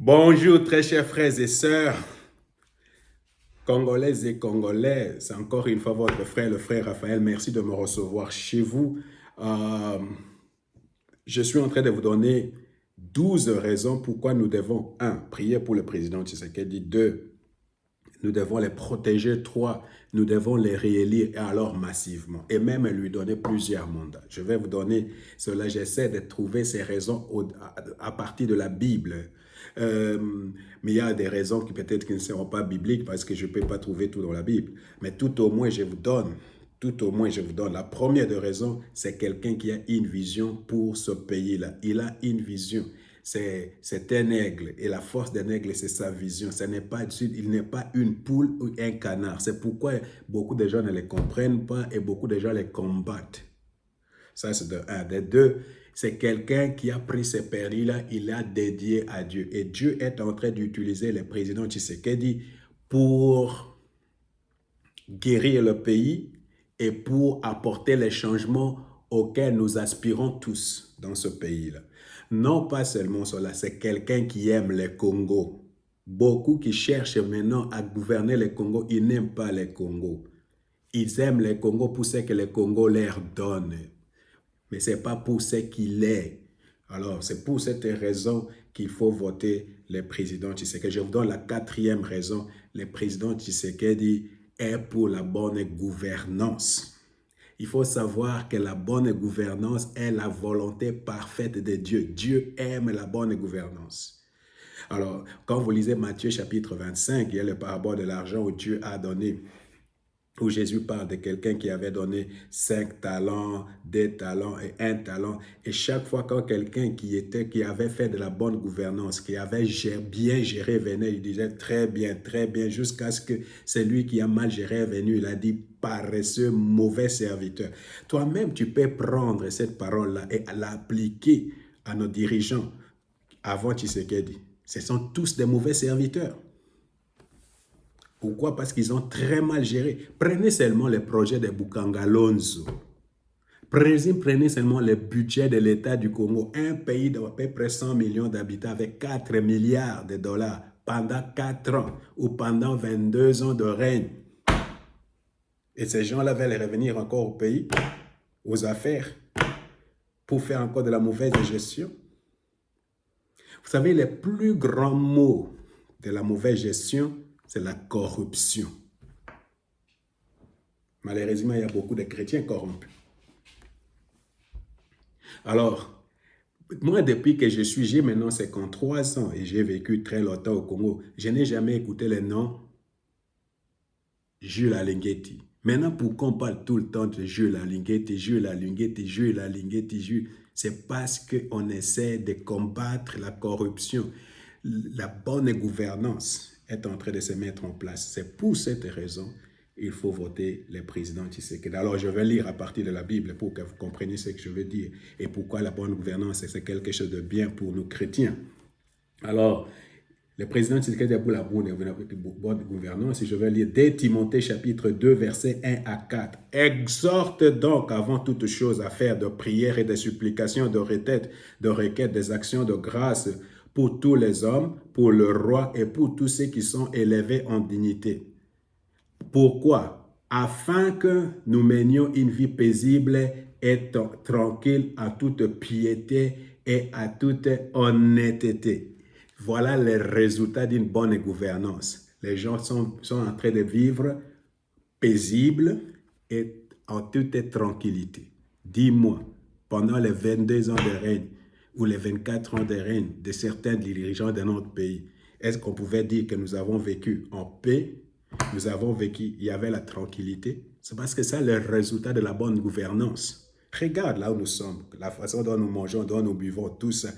Bonjour très chers frères et sœurs, congolaises et congolais. C'est encore une fois votre frère, le frère Raphaël. Merci de me recevoir chez vous. Euh, je suis en train de vous donner 12 raisons pourquoi nous devons, un, prier pour le président Tshisekedi, 2, nous devons les protéger, 3, nous devons les réélire et alors massivement et même lui donner plusieurs mandats. Je vais vous donner cela, j'essaie de trouver ces raisons à partir de la Bible. Euh, mais il y a des raisons qui peut-être qui ne seront pas bibliques parce que je ne peux pas trouver tout dans la Bible. Mais tout au moins, je vous donne. Tout au moins, je vous donne. La première des raisons, c'est quelqu'un qui a une vision pour ce pays-là. Il a une vision. C'est un aigle. Et la force d'un aigle, c'est sa vision. Il n'est pas une poule ou un canard. C'est pourquoi beaucoup de gens ne les comprennent pas et beaucoup de gens les combattent. Ça, c'est de un. De deux, c'est quelqu'un qui a pris ces périls-là, il l'a dédié à Dieu. Et Dieu est en train d'utiliser le président Tshisekedi pour guérir le pays et pour apporter les changements auxquels nous aspirons tous dans ce pays-là. Non pas seulement cela, c'est quelqu'un qui aime les Congos. Beaucoup qui cherchent maintenant à gouverner les Congos, ils n'aiment pas les Congos. Ils aiment les Congos pour ce que les Congos leur donnent. Mais ce n'est pas pour ce qu'il est. Alors, c'est pour cette raison qu'il faut voter le président Tshisekedi. Je vous donne la quatrième raison. Le président Tshisekedi est pour la bonne gouvernance. Il faut savoir que la bonne gouvernance est la volonté parfaite de Dieu. Dieu aime la bonne gouvernance. Alors, quand vous lisez Matthieu chapitre 25, il y a le parabole de l'argent où Dieu a donné, où Jésus parle de quelqu'un qui avait donné 5 talents, 2 talents et 1 talent. Et chaque fois quand quelqu'un qui avait fait de la bonne gouvernance, qui avait bien géré, venait, il disait très bien, jusqu'à ce que celui qui a mal géré est venu, il a dit paresseux, mauvais serviteur. Toi-même, tu peux prendre cette parole-là et l'appliquer à nos dirigeants avant Tshisekedi. Ce sont tous des mauvais serviteurs. Pourquoi? Parce qu'ils ont très mal géré. Prenez seulement les projets de Bukangalonzo. Prenez seulement le budget de l'État du Congo, un pays d'à peu près 100 millions d'habitants avec 4 milliards de dollars pendant 4 ans ou pendant 22 ans de règne. Et ces gens-là veulent revenir encore au pays, aux affaires, pour faire encore de la mauvaise gestion. Vous savez, les plus grands mots de la mauvaise gestion, c'est la corruption. Malheureusement, il y a beaucoup de chrétiens corrompus. Alors, moi, depuis que j'ai maintenant 53 ans et j'ai vécu très longtemps au Congo, je n'ai jamais écouté le nom Jules Alinguetti. Maintenant, pourquoi on parle tout le temps de Jules Alinguetti, c'est parce qu'on essaie de combattre la corruption. La bonne gouvernance est en train de se mettre en place. C'est pour cette raison il faut voter le président Tshisekedi. Alors, je vais lire à partir de la Bible pour que vous compreniez ce que je veux dire et pourquoi la bonne gouvernance, c'est quelque chose de bien pour nous chrétiens. Alors, le président Tshisekedi est pour la bonne gouvernance. Et je vais lire dès Timothée chapitre 2, versets 1 à 4. Exhorte donc avant toute chose à faire de prières et de supplications, de requêtes, des actions de grâce pour tous les hommes, pour le roi et pour tous ceux qui sont élevés en dignité. Pourquoi? Afin que nous menions une vie paisible et tranquille en toute piété et à toute honnêteté. Voilà les résultats d'une bonne gouvernance. Les gens sont en train de vivre paisible et en toute tranquillité. Dis-moi, pendant les 22 ans de règne ou les 24 ans de règne de certains dirigeants de notre pays, est-ce qu'on pouvait dire que nous avons vécu en paix? Nous avons vécu, il y avait la tranquillité. C'est parce que c'est le résultat de la bonne gouvernance. Regarde là où nous sommes, la façon dont nous mangeons, dont nous buvons, tout ça,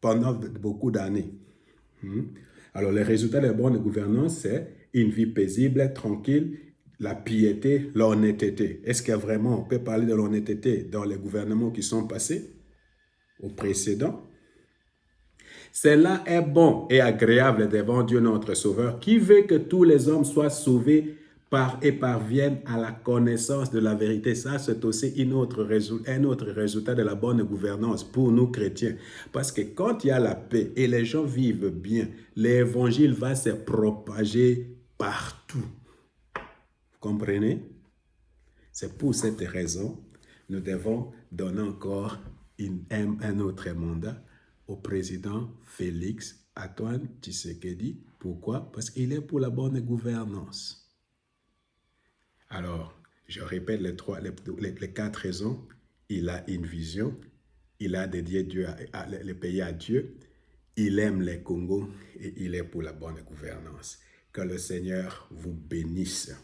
pendant beaucoup d'années. Alors, le résultat de la bonne gouvernance, c'est une vie paisible, tranquille, la piété, l'honnêteté. Est-ce que vraiment on peut parler de l'honnêteté dans les gouvernements qui sont passés, au précédent? Cela est bon et agréable devant Dieu notre Sauveur, qui veut que tous les hommes soient sauvés et parviennent à la connaissance de la vérité. Ça, c'est aussi un autre résultat de la bonne gouvernance pour nous chrétiens. Parce que quand il y a la paix et les gens vivent bien, l'évangile va se propager partout. Vous comprenez? C'est pour cette raison, nous devons donner encore un autre mandat au président Félix Antoine Tshisekedi. Pourquoi? Parce qu'il est pour la bonne gouvernance. Alors, je répète les quatre raisons. Il a une vision, il a dédié le pays à Dieu, il aime les Congos et il est pour la bonne gouvernance. Que le Seigneur vous bénisse.